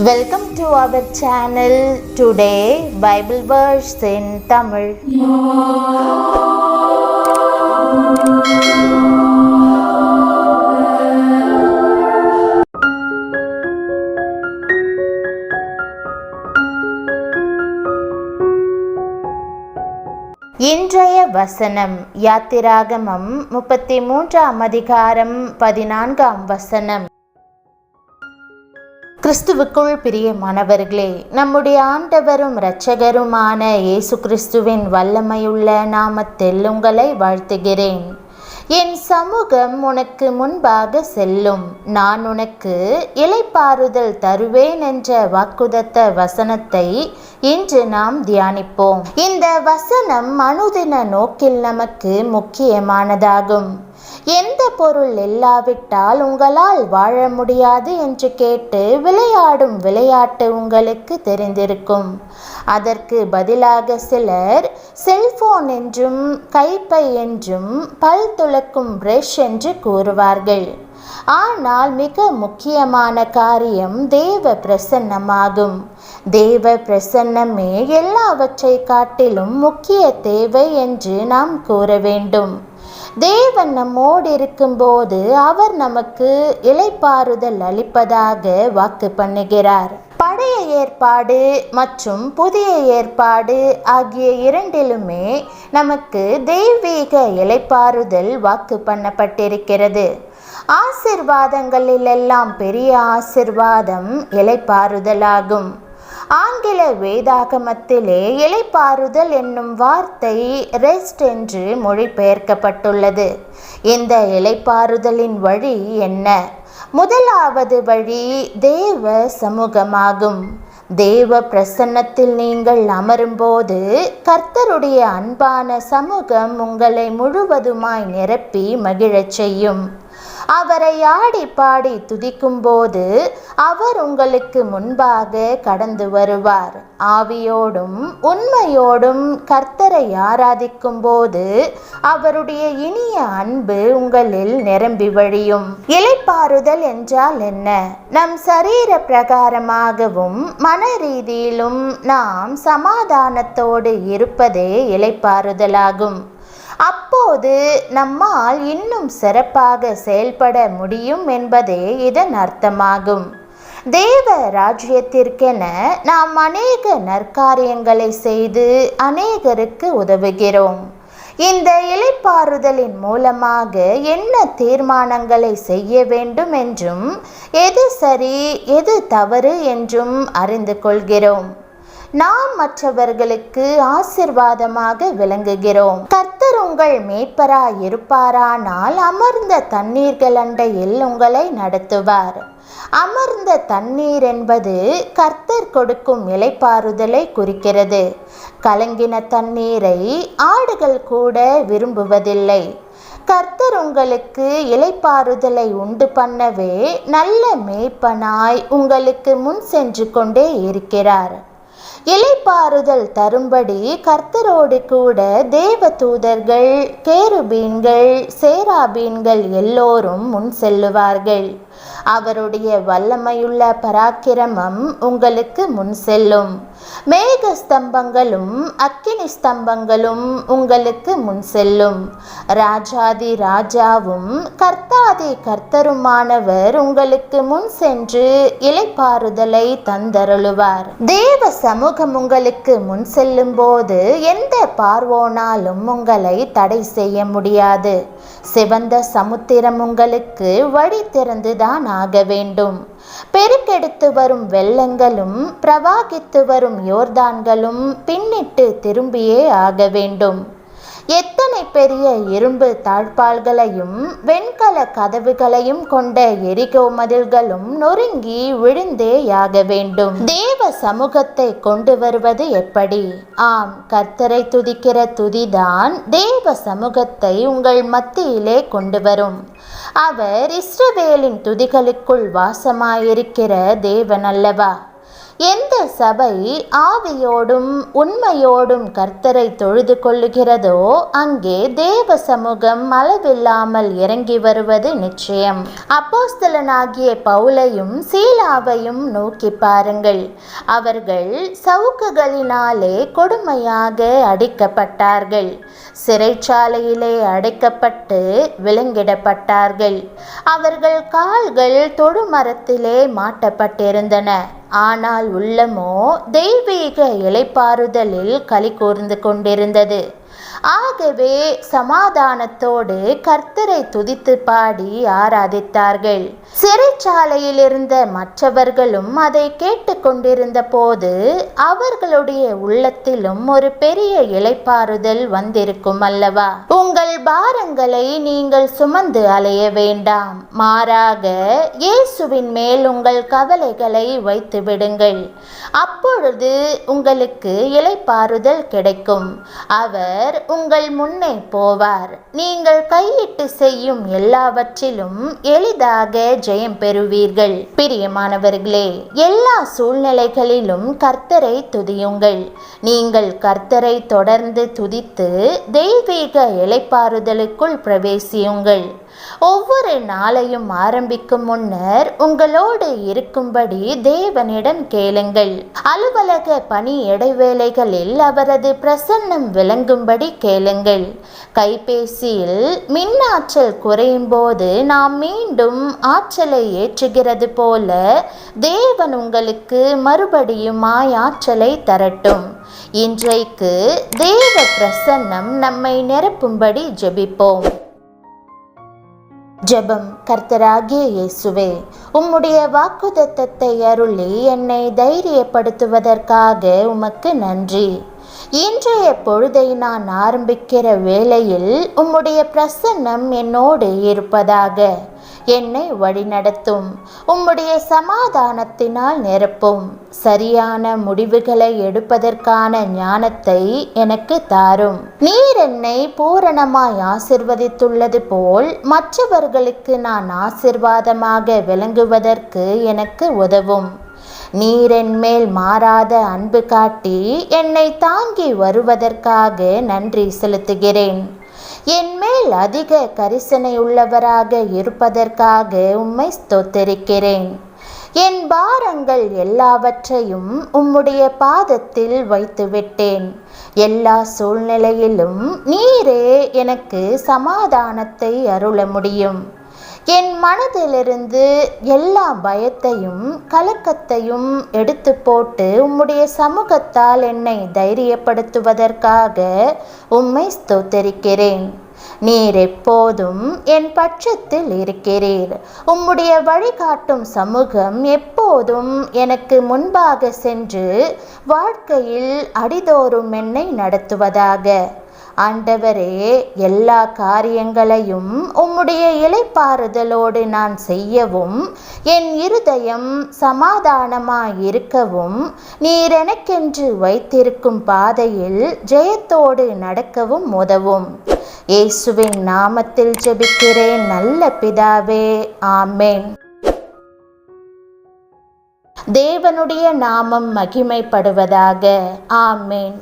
Welcome to our channel. Today Bible verse in Tamil. இன்றைய வசனம் யாத்திராகமம் 33ஆம் அதிகாரம் 14ஆம் வசனம். கிறிஸ்துவுக்குள் பிரியமானவர்களே, நம்முடைய ஆண்டவரும் இரட்சகருமான இயேசு கிறிஸ்துவின் வல்லமையுள்ள நாமத்தில் உங்களை வாழ்த்துகிறேன். என் சமூகம் உனக்கு முன்பாக செல்லும், நான் உனக்கு இளைப்பாறுதல் தருவேன் என்ற வாக்குதத்த வசனத்தை இன்று நாம் தியானிப்போம். இந்த வசனம் அனுதின நோக்கில் நமக்கு முக்கியமானதாகும். எந்த பொருள் இல்லாவிட்டால் உங்களால் வாழ முடியாது என்று கேட்டு விளையாடும் விளையாட்டு உங்களுக்கு தெரிந்திருக்கும். அதற்கு பதிலாக சிலர் செல்போன் என்றும் கைப்பை என்றும் பல் துலக்கும் பிரஷ் என்று கூறுவார்கள். ஆனால் மிக முக்கியமான காரியம் தேவ பிரசன்னமாகும். தேவ பிரசன்னமே எல்லாவற்றை காட்டிலும் முக்கிய தேவை என்று நாம் கூற வேண்டும். தேவன் நம்மோடு இருக்கும்போது அவர் நமக்கு இளைப்பாறுதல் அளிப்பதாக வாக்கு பண்ணுகிறார். பழைய ஏற்பாடு மற்றும் புதிய ஏற்பாடு ஆகிய இரண்டிலுமே நமக்கு தெய்வீக இளைப்பாறுதல் வாக்கு பண்ணப்பட்டிருக்கிறது. ஆசீர்வாதங்களிலெல்லாம் பெரிய ஆசீர்வாதம் இளைப்பாறுதலாகும். ஆங்கில வேதாகமத்திலே இளைப்பாறுதல் என்னும் வார்த்தை ரெஸ்ட் என்று மொழிபெயர்க்கப்பட்டுள்ளது. இந்த இளைப்பாறுதலின் வழி என்ன? முதலாவது வழி தேவ சமூகமாகும். தேவ பிரசன்னத்தில் நீங்கள் அமரும்போது கர்த்தருடைய அன்பான சமூகம் உங்களை முழுவதுமாய் நிரப்பி மகிழச் செய்யும். அவரை ஆடி பாடி துதிக்கும் போது அவர் உங்களுக்கு முன்பாக கடந்து வருவார். ஆவியோடும் உண்மையோடும் கர்த்தரை ஆராதிக்கும் போது அவருடைய இனிய அன்பு உங்களில் நிரம்பி வழியும். இளைப்பாறுதல் என்றால் என்ன? நம் சரீர பிரகாரமாகவும் மன ரீதியிலும் நாம் சமாதானத்தோடு இருப்பதே இளைப்பாறுதலாகும். அப்போது நம்மால் இன்னும் சிறப்பாக செயல்பட முடியும் என்பதே இதன் அர்த்தமாகும். தேவ ராஜ்யத்திற்கென நாம் அநேக நற்காரியங்களை செய்து அநேகருக்கு உதவுகிறோம். இந்த இளைப்பாறுதலின் மூலமாக என்ன தீர்மானங்களை செய்ய வேண்டும் என்றும் எது சரி எது தவறு என்றும் அறிந்து கொள்கிறோம். நாம் மற்றவர்களுக்கு ஆசீர்வாதமாக விளங்குகிறோம். கர்த்தர் உங்கள் மேய்ப்பராய் இருப்பாரானால் அமர்ந்த தண்ணீர்கள் அண்டையில் உங்களை நடத்துவார். அமர்ந்த தண்ணீர் என்பது கர்த்தர் கொடுக்கும் இளைப்பாறுதலை குறிக்கிறது. கலங்கின தண்ணீரை ஆடுகள் கூட விரும்புவதில்லை. கர்த்தர் உங்களுக்கு இளைப்பாறுதலை உண்டு பண்ணவே நல்ல மேய்ப்பனாய் உங்களுக்கு முன் சென்று கொண்டே இருக்கிறார். இளைப்பாறுதல் தரும்படி கர்த்தரோடு கூட தேவ தூதர்கள், கேருபீன்கள், சேராபீன்கள் எல்லோரும் முன் செல்லுவார்கள். அவருடைய வல்லமையுள்ள பராக்கிரமம் உங்களுக்கு முன் செல்லும். மேக ஸ்தம்பங்களும் அக்கினி ஸ்தம்பங்களும் உங்களுக்கு முன் செல்லும். ராஜாதி ராஜாவும் கர்த்தாதி கர்த்தருமானவர் உங்களுக்கு முன் சென்று இளைப்பாறுதலை தந்தருளுவார். தேவ சமூகம் உங்களுக்கு முன் செல்லும் போது எந்த பார்வோனாலும் உங்களை தடை செய்ய முடியாது. சிவந்த சமுத்திரம் உங்களுக்கு வழி திறந்துதான் ஆக வேண்டும். பெருக்கெடுத்து வரும் வெள்ளங்களும் பிரவாகித்து வரும் யோர்தான்களும் பின்னிட்டு திரும்பியே ஆக வேண்டும். எத்தனை பெரிய இரும்பு தாழ்பால்களையும் வெண்கல கதவுகளையும் கொண்ட எரிகோ மதில்களும் நொறுங்கி விழுந்தே ஆக வேண்டும். தேவ சமூகத்தை கொண்டு வருவது எப்படி? ஆம், கர்த்தரை துதிக்கிற துதிதான் தேவ சமூகத்தை உங்கள் மத்தியிலே கொண்டு வரும். அவர் இஸ்ரவேலின் துதிகளுக்குள் வாசமாயிருக்கிற தேவன் அல்லவா? எந்த சபை ஆவியோடும் உண்மையோடும் கர்த்தரை தொழுது கொள்ளுகிறதோ அங்கே தேவ சமூகம் அளவில்லாமல் இறங்கி வருவது நிச்சயம். அப்போஸ்தலனாகிய பவுலையும் சீலாவையும் நோக்கி பாருங்கள். அவர்கள் சவுக்குகளினாலே கொடுமையாக அடிக்கப்பட்டார்கள். சிறைச்சாலையிலே அடைக்கப்பட்டு விலங்கிடப்பட்டார்கள். அவர்கள் கால்கள் தொழுமரத்திலே மாட்டப்பட்டிருந்தன. ஆனால் உள்ளமோ தெய்வீக இளைப்பாறுதலில் களி கூர்ந்து கொண்டிருந்தது. ஆகவே சமாதானத்தோடு கர்த்தரை துதித்து பாடி ஆராதித்தார்கள். சிறைச்சாலையில் இருந்த மற்றவர்களும் அதை கேட்டு கொண்டிருந்த போது அவர்களுடைய உள்ளத்திலும் ஒரு பெரிய இளைப்பாறுதல் வந்திருக்கும் அல்லவா? உங்கள் பாரங்களை நீங்கள் சுமந்து அலைய வேண்டாம், மாறாக இயேசுவின் மேல் உங்கள் கவலைகளை வைத்து விடுங்கள். அப்பொழுது உங்களுக்கு இளைப்பாறுதல் கிடைக்கும். அவர் உங்கள் முன்னே போவார். நீங்கள் கையிட்டு செய்யும் எல்லாவற்றிலும் எளிதாக ஜெயம் பெறுவீர்கள். பிரியமானவர்களே, எல்லா சூழ்நிலைகளிலும் கர்த்தரை துதியுங்கள். நீங்கள் கர்த்தரை தொடர்ந்து துதித்து தெய்வீக இளைப்பாறுதலுக்குள் பிரவேசியுங்கள். ஒவ்வொரு நாளையும் ஆரம்பிக்கும் முன்னர் உங்களோடு இருக்கும்படி தேவனிடம் கேளுங்கள். அலுவலக பணி இடைவேளைகளில் அவரது பிரசன்னம் விளங்கும்படி கேளுங்கள். கைபேசியில் மின்னாற்றல் குறையும் போது நாம் மீண்டும் ஆற்றலை ஏற்றுகிறது போல தேவன் உங்களுக்கு மறுபடியுமாய் ஆற்றலை தரட்டும். இன்றைக்கு தேவ பிரசன்னம் நம்மை நிரப்பும்படி ஜெபிப்போம். ஜெபம். கர்த்தராகிய இயேசுவே, உம்முடைய வாக்குத்தத்தத்தை அருளி என்னை தைரியப்படுத்துவதற்காக உமக்கு நன்றி. இன்றைய பொழுதை நான் ஆரம்பிக்கிற வேளையில் உம்முடைய பிரசன்னம் என்னோடு இருப்பதாக. என்னை வழிநடத்தும். உம்முடைய சமாதானத்தினால் நிரப்பும். சரியான முடிவுகளை எடுப்பதற்கான ஞானத்தை எனக்கு தாரும். நீர் என்னை பூரணமாய் ஆசிர்வதித்துள்ளது போல் மற்றவர்களுக்கு நான் ஆசிர்வாதமாக விளங்குவதற்கு எனக்கு உதவும். நீர் என் மேல் மாறாத அன்பு காட்டி என்னை தாங்கி வருவதற்காக நன்றி செலுத்துகிறேன். என் மேல் அதிக கரிசனை உள்ளவராக இருப்பதற்காக உம்மை ஸ்தோத்திரிக்கிறேன். என் பாரங்கள் எல்லாவற்றையும் உம்முடைய பாதத்தில் வைத்துவிட்டேன். எல்லா சூழ்நிலையிலும் நீரே எனக்கு சமாதானத்தை அருள முடியும். என் மனதிலிருந்து எல்லா பயத்தையும் கலக்கத்தையும் எடுத்து போட்டு உம்முடைய சமூகத்தால் என்னை தைரியப்படுத்துவதற்காக உம்மை ஸ்தோத்திரிக்கிறேன். நீர் எப்போதும் என் பட்சத்தில் இருக்கிறீர். உம்முடைய வழிகாட்டும் சமூகம் எப்போதும் எனக்கு முன்பாக சென்று வாழ்க்கையில் அடிதோறும் என்னை நடத்துவதாக. ஆண்டவரே, எல்லா காரியங்களையும் உம்முடைய இளைப்பாறுதலோடு நான் செய்யவும் என் இருதயம் சமாதானமாயிருக்கவும் நீர் எனக்கென்று வைத்திருக்கும் பாதையில் ஜெயத்தோடு நடக்கவும் உதவும். இயேசுவின் நாமத்தில் ஜெபிக்கிறேன் நல்ல பிதாவே, ஆமென். தேவனுடைய நாமம் மகிமைப்படுவதாக. ஆமென்.